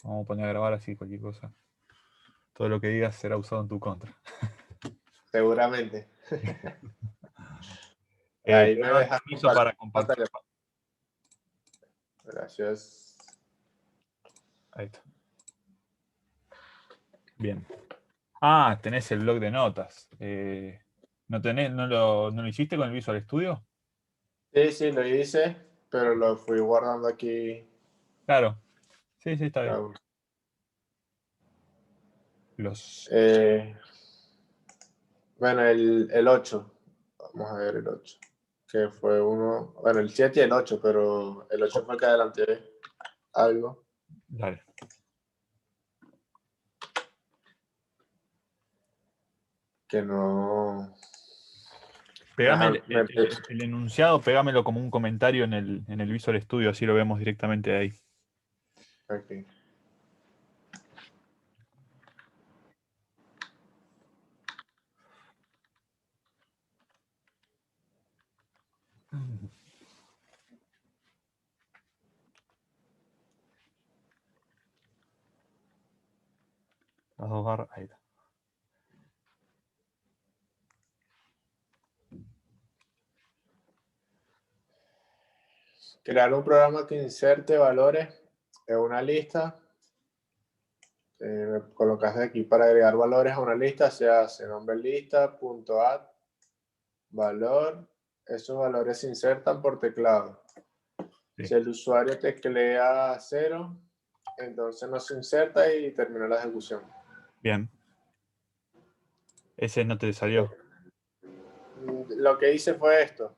Vamos a poner a grabar así cualquier cosa. Todo lo que digas será usado en tu contra. Seguramente. Te Ahí voy me a dar dejas permiso compartir para compartir. pantalla. Gracias. Ahí está. Bien. Ah, tenés el blog de notas. ¿No lo hiciste con el Visual Studio? Sí, lo hice, pero lo fui guardando aquí. Claro. Sí, está bien. Aún. Los... Bueno, el 8. Vamos a ver el 8. Que fue uno. Bueno, el 7 y el 8, pero el 8 fue el que adelanté algo. Dale. Que no. Pegame Ajá, el enunciado, pegámelo como un comentario en el Visual Studio, así lo vemos directamente de ahí. ok. Las dos barras, ahí está. Crear un programa que inserte valores en una lista. Colocas aquí para agregar valores a una lista, se hace nombre lista, punto add, valor. Esos valores se insertan por teclado. Sí. Si el usuario teclea 0, entonces no se inserta y termina la ejecución. Bien. Ese no te salió. Lo que hice fue esto.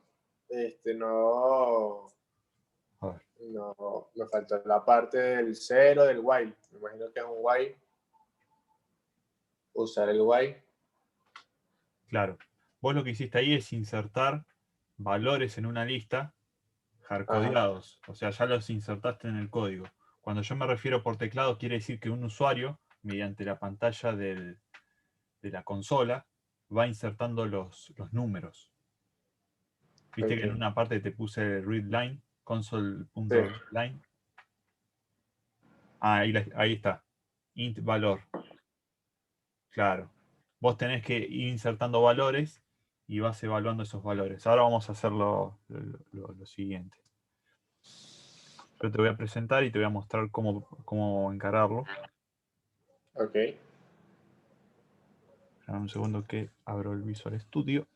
A ver. No, me faltó la parte del 0 del while. Me imagino que es un while. Usar el while. Claro. Vos lo que hiciste ahí es insertar valores en una lista Ajá. hardcodeados. O sea, ya los insertaste en el código. Cuando yo me refiero por teclado, quiere decir que un usuario, mediante la pantalla de la consola, va insertando los números. Viste que en Okay. una parte te puse readline, Sí. console.readline. Ah, ahí está. Int valor. Claro. Vos tenés que ir insertando valores y vas evaluando esos valores. Ahora vamos a hacer lo siguiente. Yo te voy a presentar y te voy a mostrar cómo encararlo. Ok. Espera un segundo que abro el Visual Studio.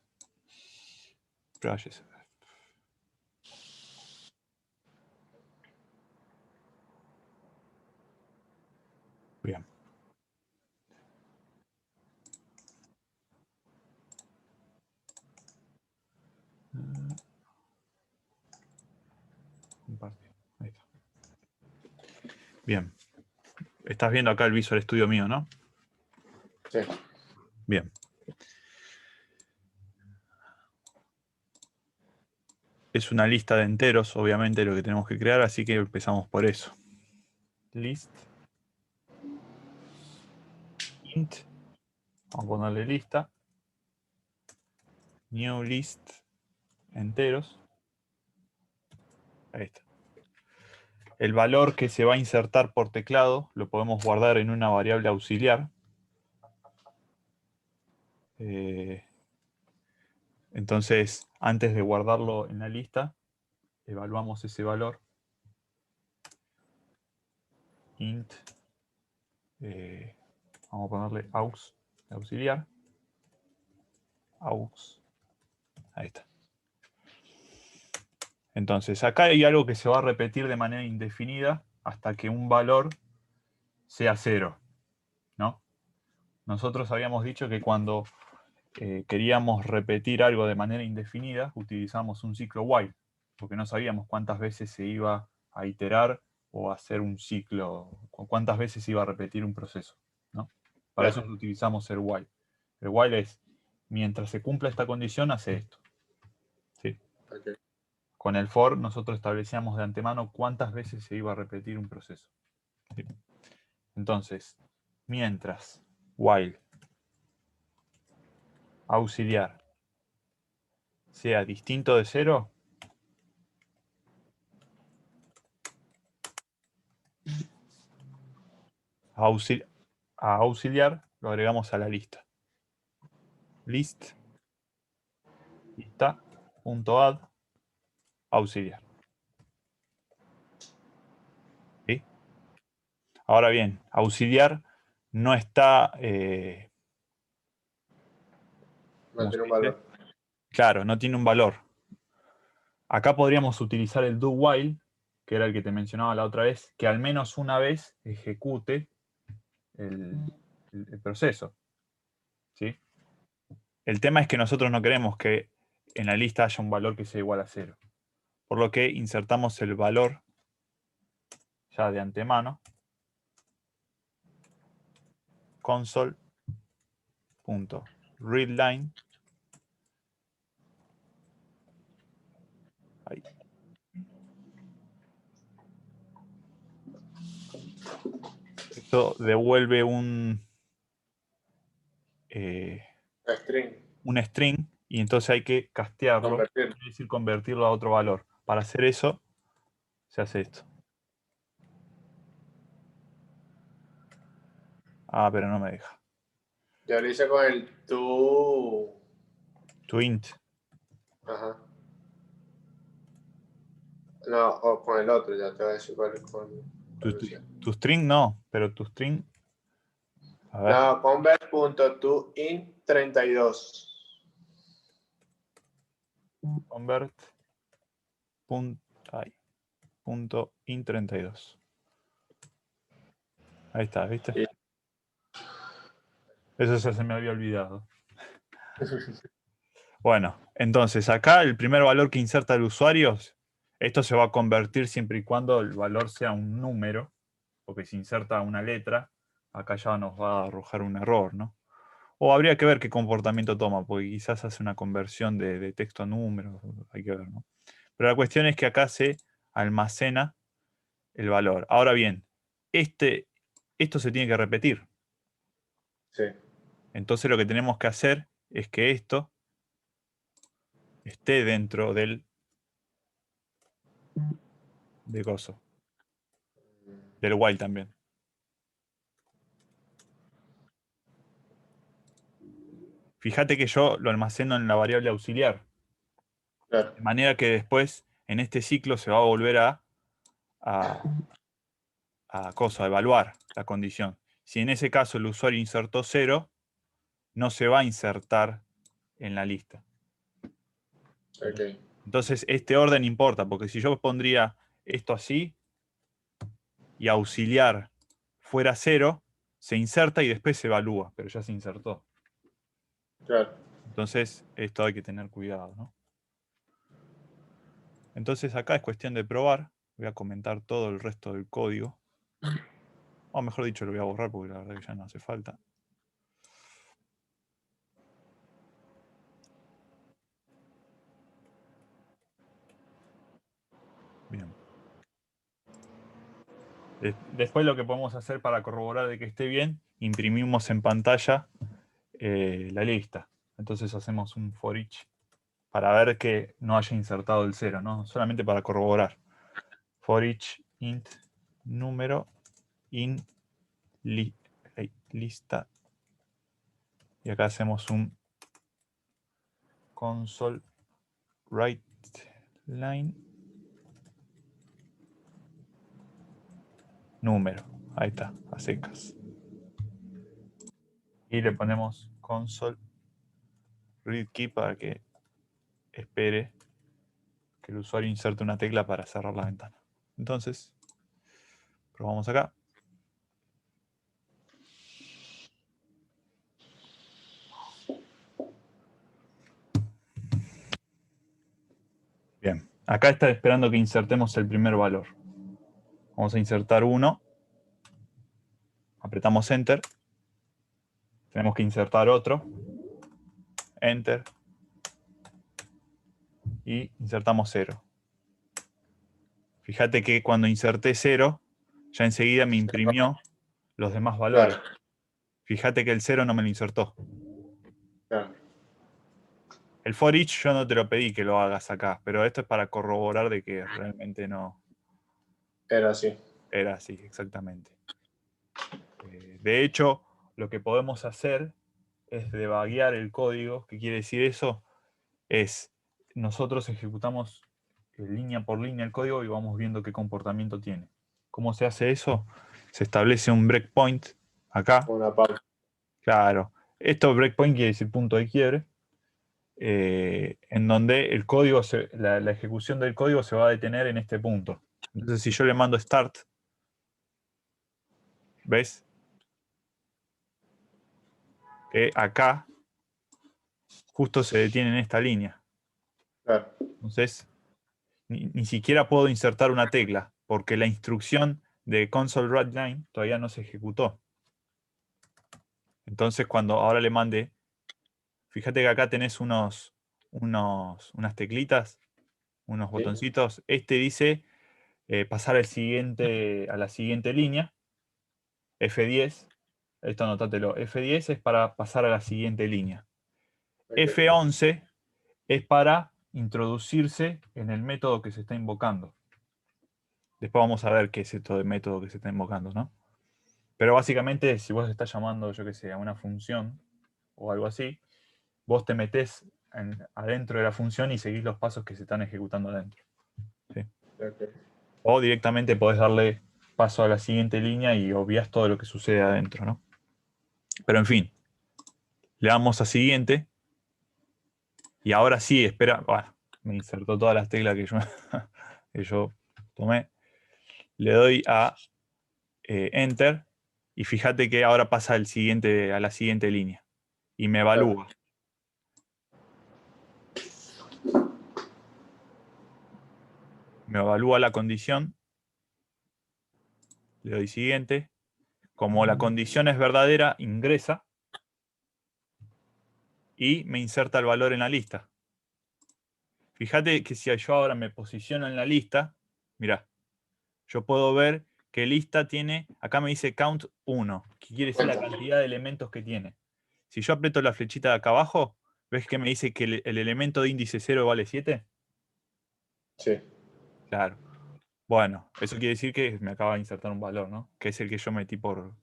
Bien. Compartir. Ahí está. Bien. Estás viendo acá el Visual Studio mío, ¿no? Sí. Bien. Es una lista de enteros, obviamente, lo que tenemos que crear, así que empezamos por eso. List. Int. Vamos a ponerle lista. New list. Enteros. Ahí está. El valor que se va a insertar por teclado lo podemos guardar en una variable auxiliar. Entonces, antes de guardarlo en la lista, evaluamos ese valor. Int. Vamos a ponerle aux, auxiliar. Aux. Ahí está. Entonces, acá hay algo que se va a repetir de manera indefinida hasta que un valor sea 0, ¿no? Nosotros habíamos dicho que cuando queríamos repetir algo de manera indefinida, utilizamos un ciclo while, porque no sabíamos cuántas veces se iba a iterar o a hacer un ciclo, o cuántas veces se iba a repetir un proceso, ¿no? Para eso utilizamos el while. El while es, mientras se cumpla esta condición, hace esto. ¿Sí? Okay. Con el for nosotros establecíamos de antemano cuántas veces se iba a repetir un proceso. ¿Sí? Entonces, mientras while auxiliar sea distinto de 0, a auxiliar lo agregamos a la lista. List, lista.add, auxiliar. ¿Sí? Ahora bien, auxiliar no está... No ¿cómo se tiene un dice? valor. Claro, no tiene un valor. Acá podríamos utilizar el do while, que era el que te mencionaba la otra vez, que al menos una vez ejecute el proceso. ¿Sí? El tema es que nosotros no queremos que en la lista haya un valor que sea igual a 0. Por lo que insertamos el valor ya de antemano, console.readline. Ahí. Esto devuelve String. un string y entonces hay que castearlo, Convertir. es decir, convertirlo a otro valor. Para hacer eso, se hace esto. Ah, pero no me deja. Yo lo hice con el to. To int. Ajá. No, o con el otro, ya te voy a decir cuál es con. Tu string no, pero tu string. A ver. No, convert.toInt32. Convert.int32. Ahí está, ¿viste? Sí. Eso ya se me había olvidado. Bueno, entonces acá el primer valor que inserta el usuario, esto se va a convertir siempre y cuando el valor sea un número, porque si inserta una letra, acá ya nos va a arrojar un error, ¿no? O habría que ver qué comportamiento toma, porque quizás hace una conversión de texto a número, hay que ver, ¿no? Pero la cuestión es que acá se almacena el valor. Ahora bien, esto se tiene que repetir. Sí. Entonces lo que tenemos que hacer es que esto esté dentro del coso, del while también. Fíjate que yo lo almaceno en la variable auxiliar. Claro. De manera que después, en este ciclo, se va a volver a evaluar la condición. Si en ese caso el usuario insertó 0, no se va a insertar en la lista. Ok. Entonces, este orden importa, porque si yo pondría esto así y auxiliar fuera 0, se inserta y después se evalúa, pero ya se insertó. Claro. Entonces, esto hay que tener cuidado, ¿no? Entonces, acá es cuestión de probar. Voy a comentar todo el resto del código. O mejor dicho, lo voy a borrar porque la verdad que ya no hace falta. Bien. Después lo que podemos hacer para corroborar de que esté bien, imprimimos en pantalla la lista. Entonces hacemos un for each para ver que no haya insertado el 0, ¿no? Solamente para corroborar. For each int número in lista. Y acá hacemos un console write line número. Ahí está, a secas. Y le ponemos console read key para que espere que el usuario inserte una tecla para cerrar la ventana. Entonces, probamos acá. Bien, acá está esperando que insertemos el primer valor. Vamos a insertar 1. Apretamos Enter. Tenemos que insertar otro. Enter. Y insertamos 0. Fíjate que cuando inserté 0, ya enseguida me imprimió los demás valores. Claro. Fíjate que el 0 no me lo insertó. Claro. El for each yo no te lo pedí que lo hagas acá, pero esto es para corroborar de que realmente no Era así. era así, exactamente. De hecho, lo que podemos hacer es debuguear el código. ¿Qué quiere decir eso? Es, nosotros ejecutamos línea por línea el código y vamos viendo qué comportamiento tiene. ¿Cómo se hace eso? Se establece un breakpoint acá. Una pausa. Claro. Esto breakpoint quiere decir punto de quiebre. En donde el código, la ejecución del código se va a detener en este punto. Entonces, si yo le mando start, ¿ves? Que acá justo se detiene en esta línea. Claro. Entonces, ni siquiera puedo insertar una tecla, porque la instrucción de console write line todavía no se ejecutó. Entonces, cuando ahora le mande, fíjate que acá tenés unas teclitas, unos Sí. botoncitos. Este dice pasar a la siguiente línea, F10. Esto anótatelo. F10 es para pasar a la siguiente línea. Ok. F11 es para introducirse en el método que se está invocando. Después vamos a ver qué es esto de método que se está invocando, ¿no? Pero básicamente, si vos estás llamando, yo qué sé, a una función o algo así, vos te metés adentro de la función y seguís los pasos que se están ejecutando adentro. ¿Sí? Ok. O directamente podés darle paso a la siguiente línea y obviás todo lo que sucede adentro, ¿no? Pero en fin, le damos a siguiente y ahora sí, espera, bueno, me insertó todas las teclas que yo tomé. Le doy a Enter y fíjate que ahora pasa a la siguiente línea y me Claro. evalúa. Me evalúa la condición, le doy siguiente. Como la condición es verdadera, ingresa y me inserta el valor en la lista. Fíjate que si yo ahora me posiciono en la lista, mirá, yo puedo ver que lista tiene, acá me dice count 1, que quiere decir la Cuenta. cantidad de elementos que tiene. Si yo aprieto la flechita de acá abajo, ¿ves que me dice que el elemento de índice 0 vale 7? Sí. Claro. Bueno, eso quiere decir que me acaba de insertar un valor, ¿no? Que es el que yo metí por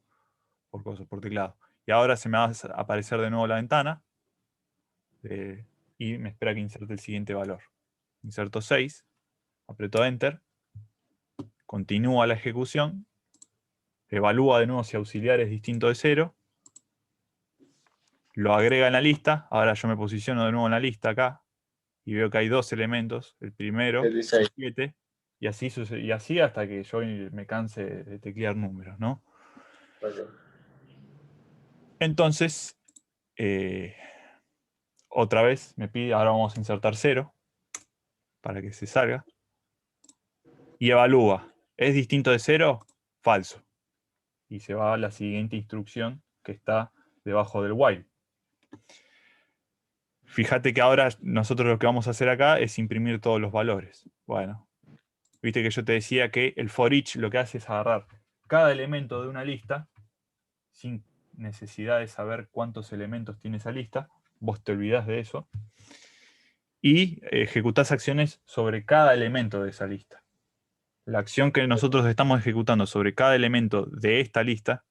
teclado. Y ahora se me va a aparecer de nuevo la ventana y me espera que inserte el siguiente valor. Inserto 6, aprieto Enter, continúa la ejecución, evalúa de nuevo si auxiliar es distinto de 0, lo agrega en la lista, ahora yo me posiciono de nuevo en la lista acá y veo que hay dos elementos, el primero, El 16. 7, y así hasta que yo me canse de teclear números, ¿no? Ok. Entonces, otra vez me pide, ahora vamos a insertar 0 para que se salga. Y evalúa. ¿Es distinto de 0? Falso. Y se va a la siguiente instrucción que está debajo del while. Fíjate que ahora nosotros lo que vamos a hacer acá es imprimir todos los valores. Bueno, viste que yo te decía que el for each lo que hace es agarrar cada elemento de una lista sin necesidad de saber cuántos elementos tiene esa lista. Vos te olvidás de eso. Y ejecutás acciones sobre cada elemento de esa lista. La acción que nosotros estamos ejecutando sobre cada elemento de esta lista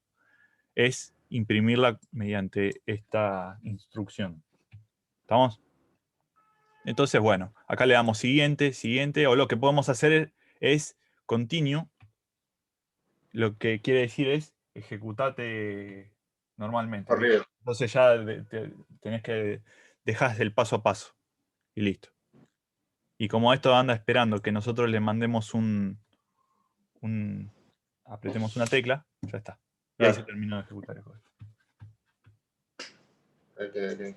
es imprimirla mediante esta instrucción. ¿Estamos? Entonces, bueno, acá le damos siguiente, siguiente, o lo que podemos hacer es continue. Lo que quiere decir es ejecutate normalmente. ¿Listo? Corrido. Entonces ya tenés que dejar el paso a paso y listo. Y como esto anda esperando que nosotros le mandemos apretemos una tecla, ya está. Y ahí se Claro. terminó de ejecutar el código. Ok, ok.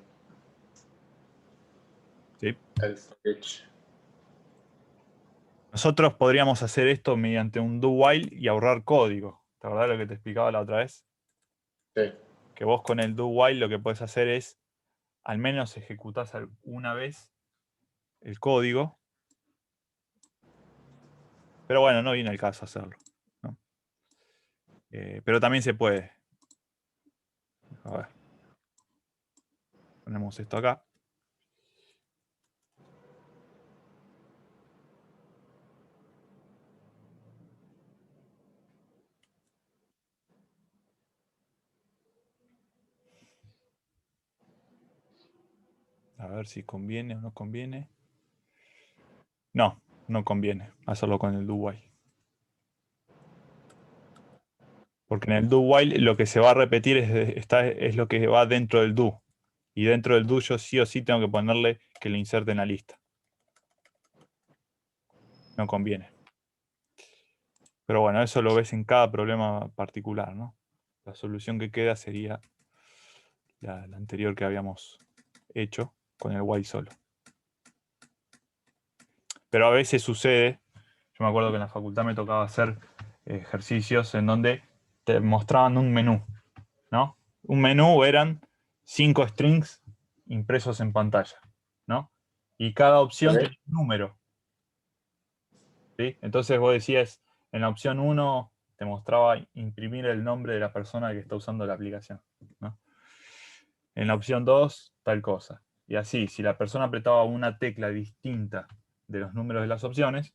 ¿Sí? El for each. Nosotros podríamos hacer esto mediante un do while y ahorrar código. ¿Te acordás lo que te explicaba la otra vez? Sí. Que vos con el do while lo que puedes hacer es al menos ejecutás una vez el código. Pero bueno, no viene el caso hacerlo, ¿no? Pero también se puede. A ver. Ponemos esto acá. A ver si conviene o no conviene. No, no conviene hacerlo con el do while. Porque en el do while lo que se va a repetir es lo que va dentro del do. Y dentro del do yo sí o sí tengo que ponerle que lo inserte en la lista. No conviene. Pero bueno, eso lo ves en cada problema particular, ¿no? La solución que queda sería la anterior que habíamos hecho con el while solo. Pero a veces sucede, yo me acuerdo que en la facultad me tocaba hacer ejercicios en donde te mostraban un menú, ¿no? Un menú eran 5 strings impresos en pantalla, ¿no? Y cada opción tenía un número, ¿sí? Entonces vos decías, en la opción 1 te mostraba imprimir el nombre de la persona que está usando la aplicación, ¿no? En la opción 2, tal cosa. Y así, si la persona apretaba una tecla distinta de los números de las opciones,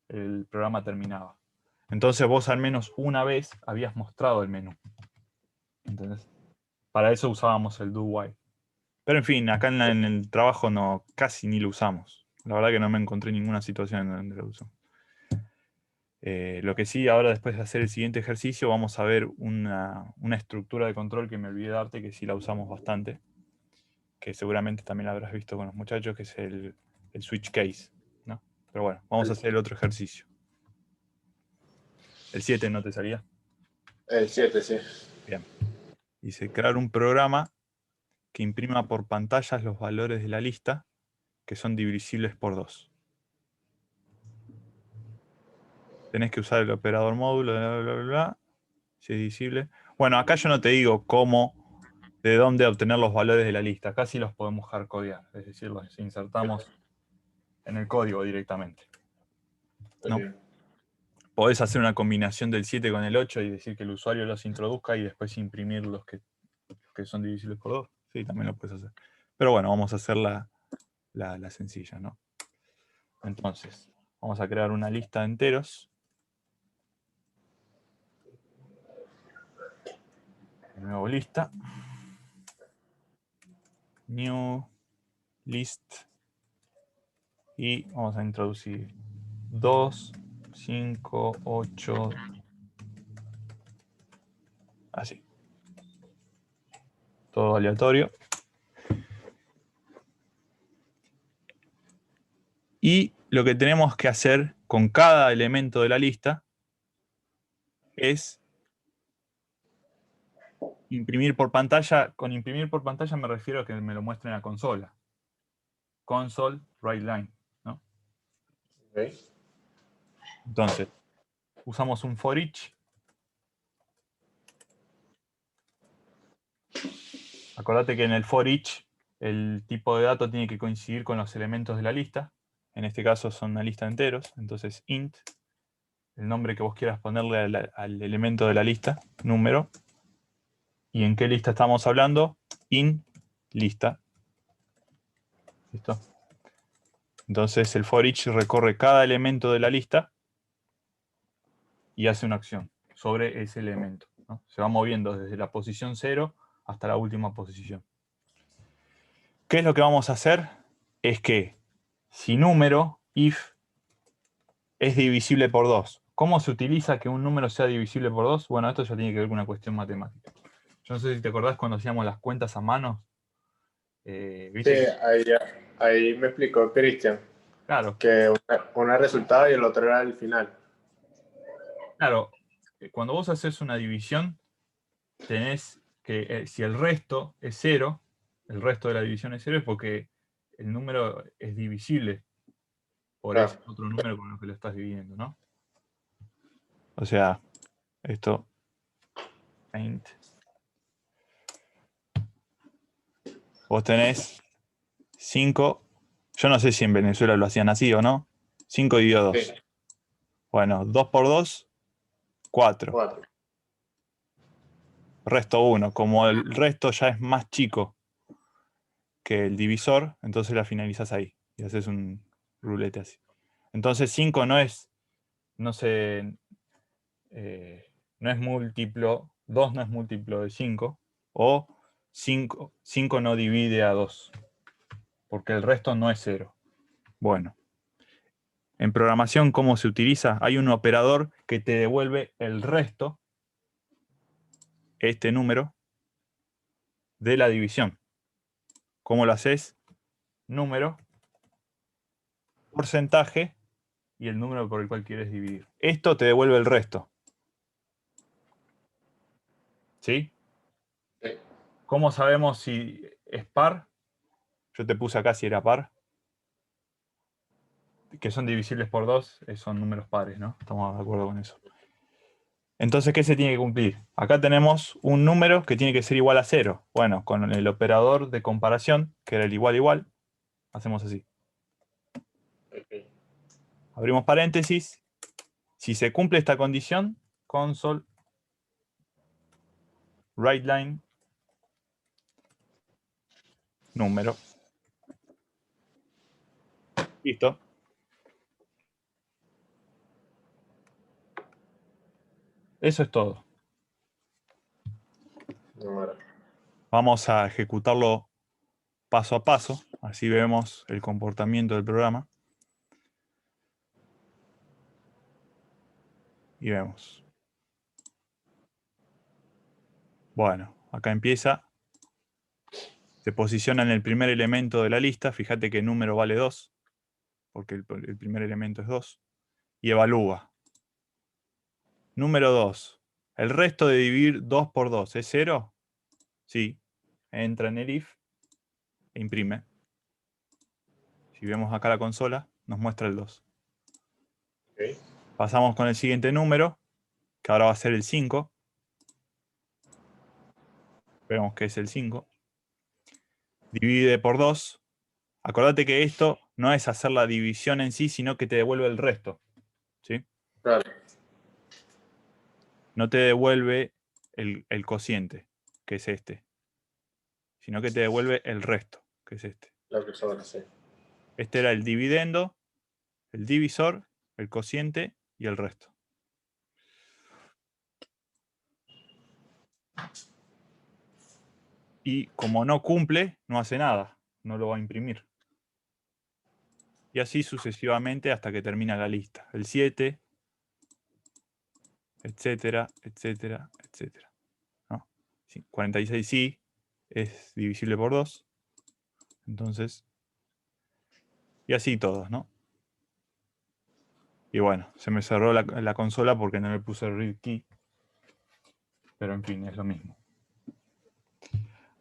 el programa terminaba. Entonces vos al menos una vez habías mostrado el menú. ¿Entendés? Para eso usábamos el do while. Pero en fin, acá en el trabajo no, casi ni lo usamos. La verdad que no me encontré en ninguna situación en donde lo uso. Lo que sí, ahora después de hacer el siguiente ejercicio, vamos a ver una estructura de control que me olvidé darte, que sí la usamos bastante, que seguramente también la habrás visto con los muchachos, que es el switch case, ¿no? Pero bueno, vamos a hacer el otro ejercicio. ¿El 7 no te salía? El 7, sí. Bien. Dice, crear un programa que imprima por pantallas los valores de la lista que son divisibles por 2. Tenés que usar el operador módulo, bla, bla, bla, bla, si es divisible. Bueno, acá yo no te digo cómo, de dónde obtener los valores de la lista. Acá sí los podemos hardcodear, es decir, los insertamos en el código directamente, ¿no? Okay. Podés hacer una combinación del 7 con el 8 y decir que el usuario los introduzca y después imprimir los que son divisibles por 2. Sí, también lo puedes hacer. Pero bueno, vamos a hacer la sencilla, ¿no? Entonces, vamos a crear una lista de enteros. De nuevo lista. New list. Y vamos a introducir 2, 5, 8. Así. Todo aleatorio. Y lo que tenemos que hacer con cada elemento de la lista es imprimir por pantalla. Con imprimir por pantalla me refiero a que me lo muestre en la consola. Console, write line, ¿no? Okay. Entonces, usamos un for each. Acordate que en el for each el tipo de dato tiene que coincidir con los elementos de la lista. En este caso son una lista de enteros. Entonces int, el nombre que vos quieras ponerle al elemento de la lista, número. ¿Y en qué lista estamos hablando? In lista. ¿Listo? Entonces el for each recorre cada elemento de la lista y hace una acción sobre ese elemento, ¿no? Se va moviendo desde la posición 0 hasta la última posición. ¿Qué es lo que vamos a hacer? Es que si número, if, es divisible por 2. ¿Cómo se utiliza que un número sea divisible por 2? Bueno, esto ya tiene que ver con una cuestión matemática. Yo no sé si te acordás cuando hacíamos las cuentas a mano. ¿Viste? Sí, ahí me explicó Cristian Claro, que uno era el resultado y el otro era el final. claro. Cuando vos haces una división, tenés que, si el resto es 0, el resto de la división es 0, es porque el número es divisible por ese Claro. otro número con el que lo estás dividiendo, ¿no? O sea, esto, paint. Vos tenés 5, yo no sé si en Venezuela lo hacían así o no, 5 dividido 2. Sí, Bueno, 2 por 2, 4. 4. Resto 1. Como el resto ya es más chico que el divisor, entonces la finalizás ahí y haces un rulete así. Entonces 5 no es, no sé, no es múltiplo, 2 no es múltiplo de 5, o 5 no divide a 2. porque el resto no es 0. Bueno, en programación, ¿cómo se utiliza? Hay un operador que te devuelve el resto, este número, de la división. ¿Cómo lo haces? Número, porcentaje y el número por el cual quieres dividir. Esto te devuelve el resto. ¿Sí? Sí. ¿Cómo sabemos si es par? Yo te puse acá si era par. Que son divisibles por 2, son números pares, ¿no? Estamos de acuerdo con eso. Entonces, ¿qué se tiene que cumplir? Acá tenemos un número que tiene que ser igual a 0. Bueno, con el operador de comparación, que era el igual, hacemos así. Okay. Abrimos paréntesis. Si se cumple esta condición, console writeLine número. Listo. Eso es todo. Número. Vamos a ejecutarlo paso a paso. Así vemos el comportamiento del programa. Y vemos. Bueno, acá empieza. Se posiciona en el primer elemento de la lista. Fíjate que el número vale 2, porque el primer elemento es 2. Y evalúa. Número 2. ¿El resto de dividir 2 por 2 es 0? Sí. Entra en el if e imprime. Si vemos acá la consola, nos muestra el 2. Okay. Pasamos con el siguiente número, que ahora va a ser el 5. Vemos que es el 5. Divide por 2. Acordate que esto no es hacer la división en sí, sino que te devuelve el resto. ¿Sí? Claro. No te devuelve el cociente, que es este, sino que te devuelve el resto, que es este. Lo que sobra, sí. Este era el dividendo, el divisor, el cociente y el resto. Y como no cumple, no hace nada, no lo va a imprimir. Y así sucesivamente hasta que termina la lista. El 7, etcétera, etcétera, etcétera. ¿No? 46 sí es divisible por 2. Entonces, y así todos, ¿no? Y bueno, se me cerró la consola porque no le puse el read key. Pero en fin, es lo mismo.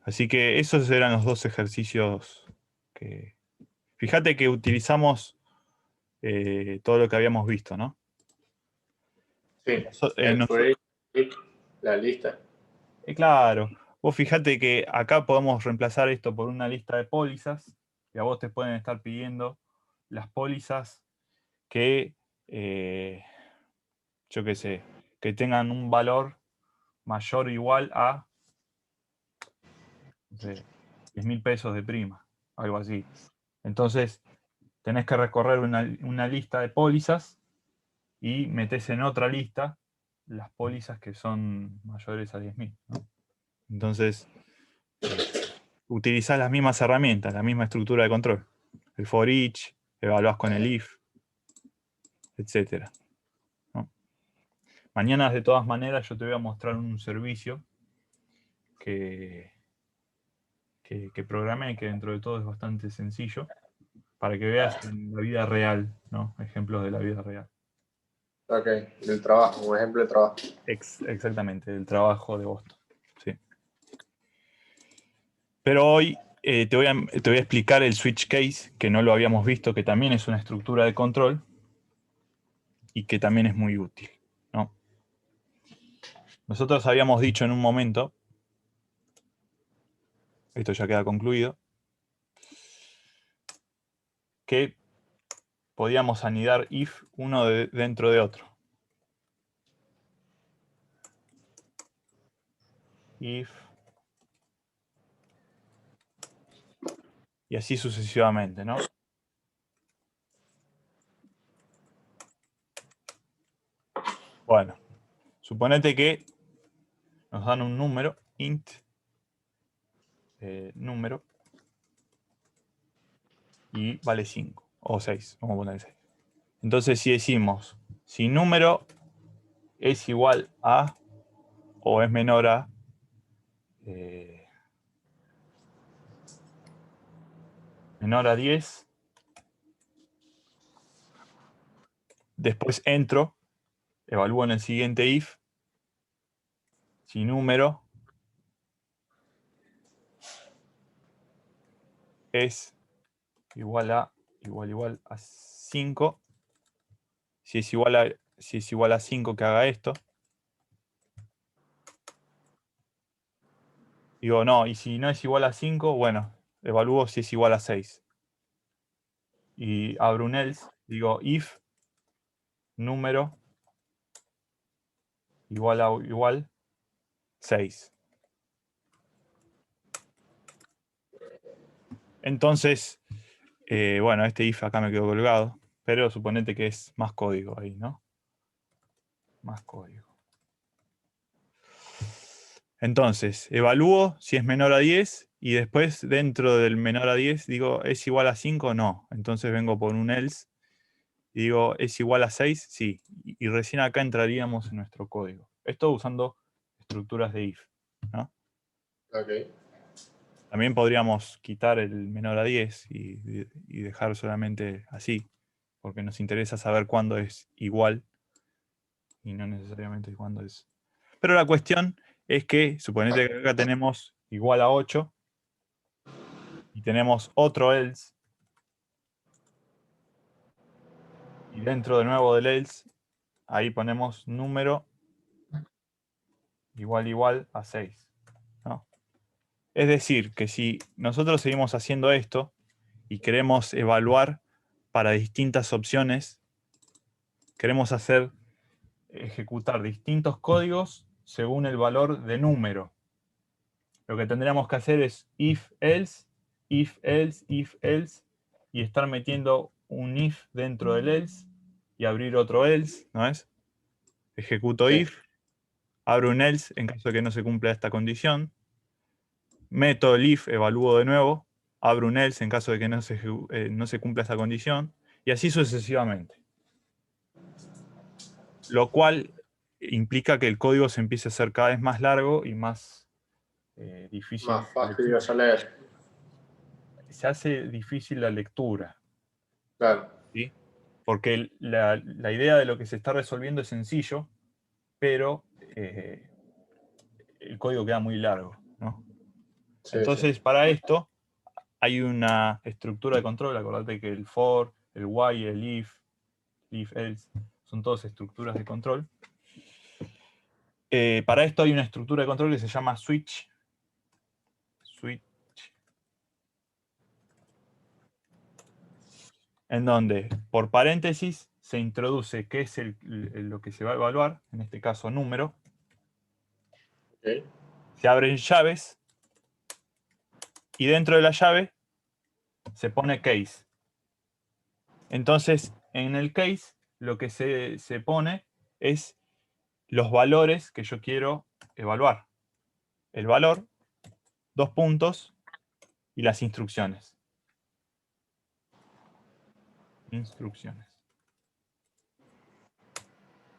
Así que esos eran los dos ejercicios que... Fíjate que utilizamos todo lo que habíamos visto, ¿no? Sí. El for each, la lista. Claro, vos fíjate que acá podemos reemplazar esto por una lista de pólizas y a vos te pueden estar pidiendo las pólizas que, yo qué sé, que tengan un valor mayor o igual a, no sé, 10.000 pesos de prima, algo así. Entonces, tenés que recorrer una lista de pólizas y metés en otra lista las pólizas que son mayores a 10.000, ¿no? Entonces, utilizás las mismas herramientas, la misma estructura de control. El for each, evaluás con el if, etc. ¿No? Mañana, de todas maneras, yo te voy a mostrar un servicio que programé, que dentro de todo es bastante sencillo, para que veas en la vida real, ¿no? Ejemplos de la vida real. Ok, del trabajo, un ejemplo de trabajo. Exactamente, del trabajo de Boston. Sí. Pero hoy te voy a explicar el switch case, que no lo habíamos visto, que también es una estructura de control y que también es muy útil, ¿no? Nosotros habíamos dicho en un momento, esto ya queda concluido, que podíamos anidar if uno dentro de otro. If y así sucesivamente, ¿no? Bueno, suponete que nos dan un número, int, número, y vale 5 o 6. Vamos a poner 6. Entonces, si decimos, si número es igual a o es menor a menor a 10, después entro, evalúo en el siguiente if, si número es igual a 5, si es igual a 5 que haga esto. Digo, no, y si no es igual a 5, bueno, evalúo si es igual a 6. Y abro un else, digo if número igual a 6. Entonces, bueno, este if acá me quedó colgado, pero suponete que es más código ahí, ¿no? Más código. Entonces, evalúo si es menor a 10 y después dentro del menor a 10 digo, ¿es igual a 5? No. Entonces vengo por un else y digo, ¿es igual a 6? Sí. Y recién acá entraríamos en nuestro código. Esto usando estructuras de if, ¿no? Ok. También podríamos quitar el menor a 10 y dejar solamente así, porque nos interesa saber cuándo es igual y no necesariamente cuándo es. Pero la cuestión es que, suponete que acá tenemos igual a 8 y tenemos otro else, y dentro de nuevo del else, ahí ponemos número igual a 6, ¿no? Es decir, que si nosotros seguimos haciendo esto y queremos evaluar para distintas opciones, queremos ejecutar distintos códigos según el valor de número. Lo que tendríamos que hacer es if else, if else, if else, y estar metiendo un if dentro del else y abrir otro else, ¿no es? Ejecuto Sí. if, abro un else en caso de que no se cumpla esta condición, meto el if, evalúo de nuevo, abro un else en caso de que no se cumpla esta condición, y así sucesivamente. Lo cual implica que el código se empiece a hacer cada vez más largo y más difícil. Más fastidioso leer. Se hace difícil la lectura, Claro. ¿sí? Porque la idea de lo que se está resolviendo es sencillo, pero el código queda muy largo, ¿no? Sí, sí. Entonces, para esto hay una estructura de control. Acordate que el for, el while, el if else, son todas estructuras de control. Para esto hay una estructura de control que se llama switch, en donde por paréntesis se introduce qué es lo que se va a evaluar, en este caso número. Okay. Se abren llaves y dentro de la llave se pone case. Entonces, en el case lo que se pone es los valores que yo quiero evaluar. El valor, 2 puntos, y las instrucciones. Instrucciones.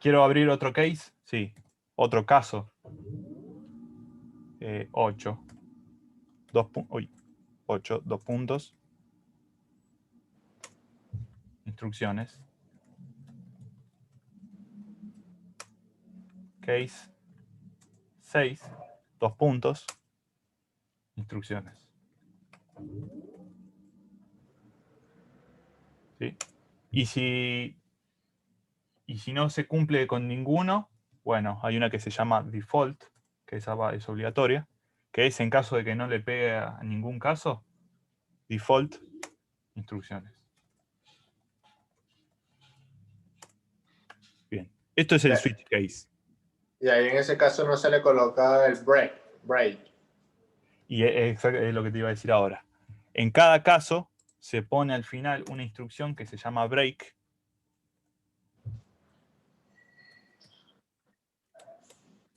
¿Quiero abrir otro case? Sí. Otro caso. 8. 8, 2 puntos. Instrucciones. Case 6, 2 puntos. Instrucciones. ¿Sí? Y si no se cumple con ninguno, bueno, hay una que se llama default, que esa es obligatoria, que es en caso de que no le pegue a ningún caso, default, instrucciones. Bien, esto es el switch case. Y ahí en ese caso no se le coloca el break. Y es lo que te iba a decir ahora. En cada caso se pone al final una instrucción que se llama break.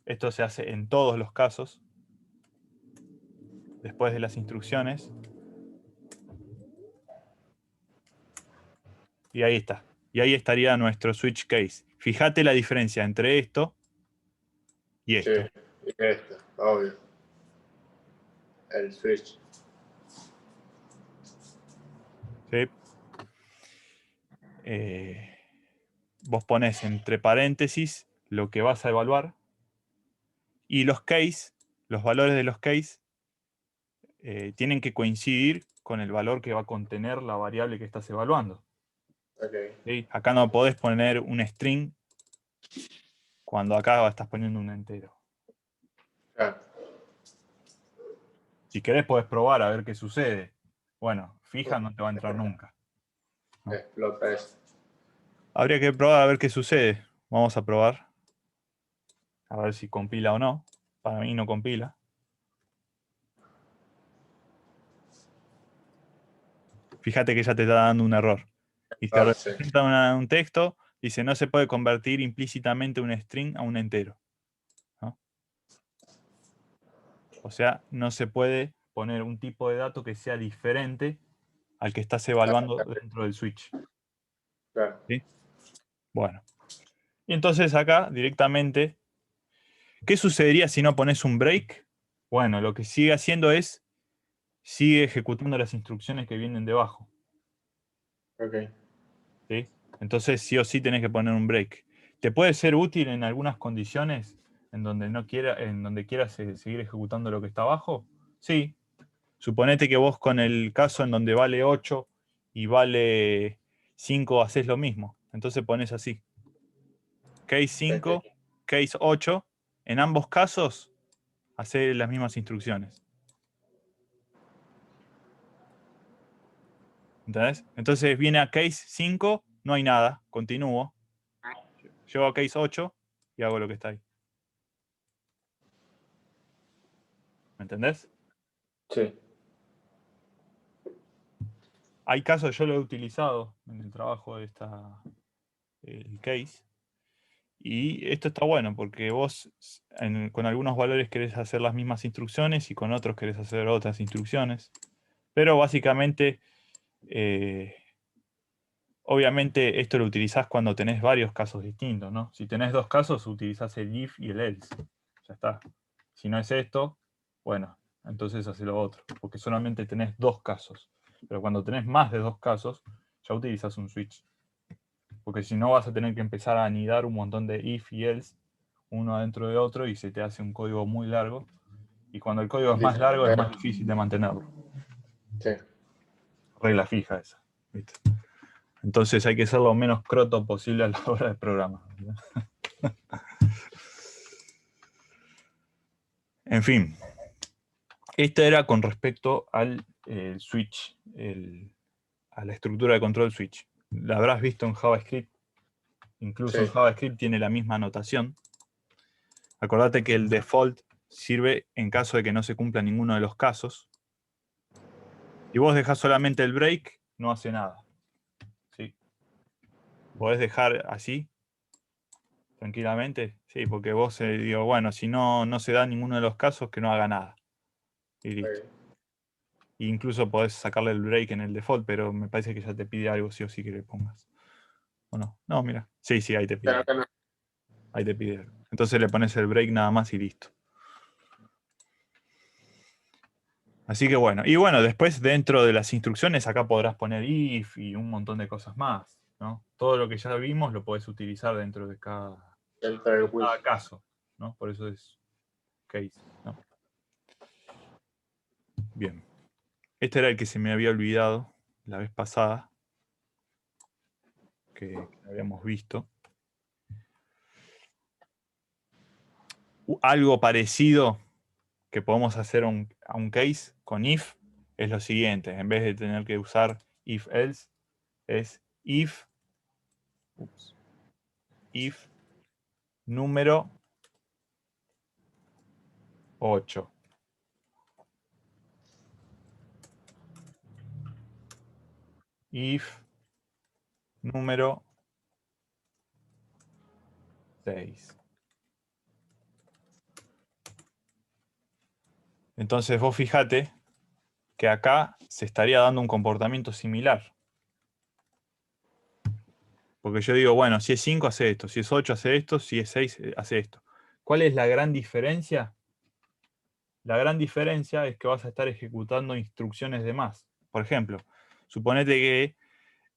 Esto se hace en todos los casos. Después de las instrucciones. Y ahí está. Y ahí estaría nuestro switch case. Fíjate la diferencia entre esto y Sí, esto. y esto, obvio. El switch. ¿Sí? Vos ponés entre paréntesis lo que vas a evaluar y los case, los valores de los case, tienen que coincidir con el valor que va a contener la variable que estás evaluando. Ok. ¿Sí? Acá no podés poner un string cuando acá estás poniendo un entero. Claro. Si querés podés probar a ver qué sucede. Bueno, fija no te va a entrar nunca, ¿no? Explota eso. Habría que probar a ver qué sucede. Vamos a probar. A ver si compila o no. Para mí no compila. Fíjate que ya te está dando un error. Y te Ah, sí. representa un texto, dice no se puede convertir implícitamente un string a un entero, ¿no? O sea, no se puede poner un tipo de dato que sea diferente al que estás evaluando dentro del switch. Claro. ¿Sí? Bueno. Y entonces acá directamente, ¿qué sucedería si no pones un break? Bueno, lo que sigue haciendo es, sigue ejecutando las instrucciones que vienen debajo. Ok. ¿Sí? Entonces sí o sí tenés que poner un break. ¿Te puede ser útil en algunas condiciones en donde en donde quieras seguir ejecutando lo que está abajo? Sí. Suponete que vos con el caso en donde vale 8 y vale 5 haces lo mismo. Entonces pones así. Case 5, Ok. case 8. En ambos casos, hacer las mismas instrucciones. ¿Entendés? Entonces viene a case 5, no hay nada, continúo. Llego a case 8 y hago lo que está ahí. ¿Me entendés? Sí. Hay casos, yo lo he utilizado en el trabajo de el case. Y esto está bueno porque vos con algunos valores querés hacer las mismas instrucciones y con otros querés hacer otras instrucciones. Pero básicamente, obviamente esto lo utilizás cuando tenés varios casos distintos, ¿no? Si tenés dos casos, utilizás el if y el else. Ya está. Si no es esto, bueno, entonces hace lo otro. Porque solamente tenés dos casos. Pero cuando tenés más de dos casos, ya utilizás un switch. Porque si no vas a tener que empezar a anidar un montón de if y else uno adentro de otro y se te hace un código muy largo. Y cuando el código es más largo es más difícil de mantenerlo. Sí. Regla fija esa. ¿Viste? Entonces hay que ser lo menos croto posible a la hora de programar. En fin, esto era con respecto al switch, a la estructura de control switch. La habrás visto en JavaScript. Incluso en Sí. JavaScript tiene la misma notación. Acordate que el default sirve en caso de que no se cumpla ninguno de los casos. Si vos dejás solamente el break, no hace nada. ¿Sí? Podés dejar así, tranquilamente. Sí, porque vos digo, bueno, si no se da ninguno de los casos, que no haga nada. Y listo. Ok. E incluso podés sacarle el break en el default, pero me parece que ya te pide algo sí o sí que le pongas. ¿O no? No, mira. Sí, sí, ahí te pide Claro algo. que no. Ahí te pide algo. Entonces le pones el break nada más y listo. Así que bueno. Y bueno, después dentro de las instrucciones acá podrás poner if y un montón de cosas más, ¿no? Todo lo que ya vimos lo podés utilizar dentro de Dentro del with. cada caso, ¿no? Por eso es case, ¿no? Bien. Este era el que se me había olvidado la vez pasada, que habíamos visto. Algo parecido que podemos hacer a un case con if es lo siguiente. En vez de tener que usar if else, es if número 8. If número 6. Entonces vos fijate que acá se estaría dando un comportamiento similar. Porque yo digo, bueno, si es 5 hace esto, si es 8 hace esto, si es 6 hace esto. ¿Cuál es la gran diferencia? La gran diferencia es que vas a estar ejecutando instrucciones de más. Por ejemplo, suponete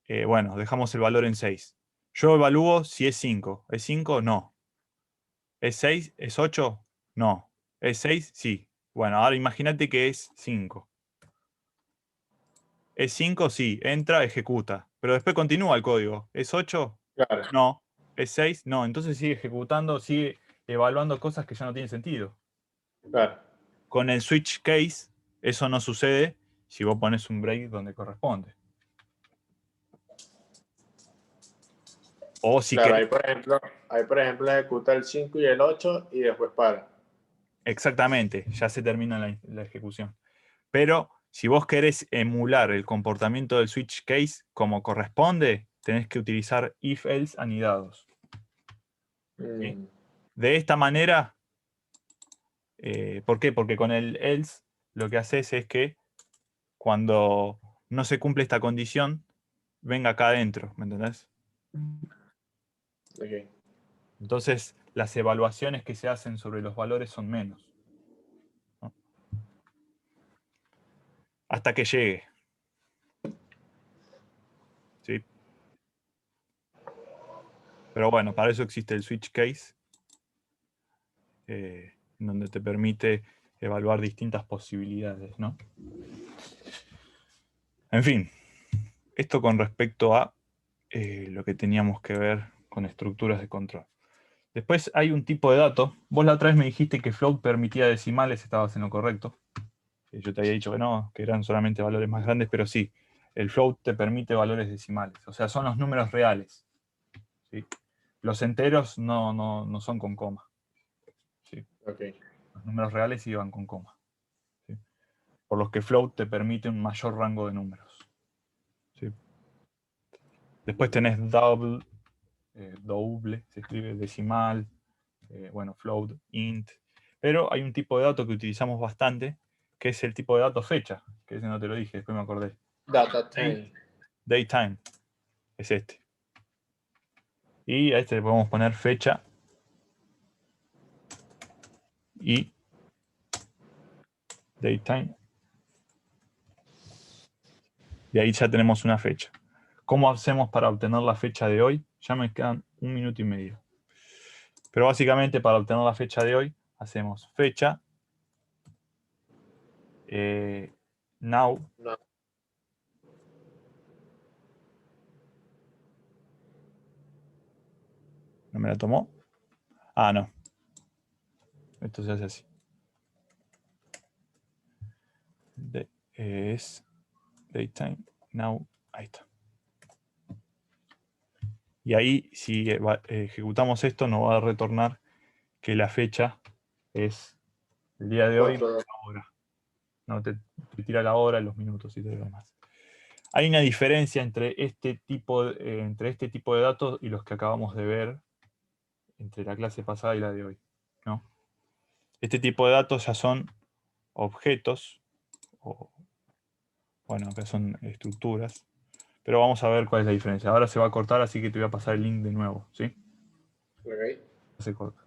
que, bueno, dejamos el valor en 6. Yo evalúo si es 5. ¿Es 5? No. ¿Es 6? ¿Es 8? No. ¿Es 6? Sí. Bueno, ahora imagínate que es 5. ¿Es 5? Sí. Entra, ejecuta. Pero después continúa el código. ¿Es 8? Claro, No. ¿Es 6? No. Entonces sigue ejecutando, sigue evaluando cosas que ya no tienen sentido. claro, Con el switch case, eso no sucede si vos pones un break donde corresponde. O si claro. querés. Ahí por ejemplo ejecuta el 5 y el 8 y después para. Exactamente, ya se termina la ejecución. Pero si vos querés emular el comportamiento del switch case como corresponde, tenés que utilizar if-else anidados. ¿Sí? Mm, De esta manera, ¿por qué? Porque con el else lo que haces es que cuando no se cumple esta condición, venga acá adentro, ¿me entendés? ok. Entonces, las evaluaciones que se hacen sobre los valores son menos, ¿no? Hasta que llegue. ¿Sí? Pero bueno, para eso existe el switch case, donde te permite evaluar distintas posibilidades, ¿no? En fin, esto con respecto a lo que teníamos que ver con estructuras de control. Después hay un tipo de dato. Vos la otra vez me dijiste que float permitía decimales, estabas en lo correcto. Yo te había dicho que no, que eran solamente valores más grandes, pero sí, el float te permite valores decimales. O sea, son los números reales. ¿Sí? Los enteros no son con coma. ¿Sí? Ok. Los números reales iban con coma. ¿Sí? Por los que float te permite un mayor rango de números. ¿Sí? Después tenés double, se escribe decimal, bueno, float, int. Pero hay un tipo de dato que utilizamos bastante, que es el tipo de dato fecha, que ese no te lo dije, después me acordé. Data time. Datetime, es este. Y a este le podemos poner fecha y datetime. Y ahí ya tenemos una fecha. ¿Cómo hacemos para obtener la fecha de hoy? Ya me quedan 1 minuto y medio. Pero básicamente para obtener la fecha de hoy, hacemos fecha, now, No. ¿no me la tomó? Ah, no. Esto se hace así. Es datetime, now, ahí está. Y ahí, si ejecutamos esto, nos va a retornar que la fecha es el día de hoy, Otro. la hora. No te tira la hora, los minutos y todo lo demás. Hay una diferencia entre este tipo de datos y los que acabamos de ver entre la clase pasada y la de hoy, ¿no? Este tipo de datos ya son objetos, o bueno, acá son estructuras, pero vamos a ver cuál es la diferencia. Ahora se va a cortar, así que te voy a pasar el link de nuevo, ¿sí? Ok. Se corta.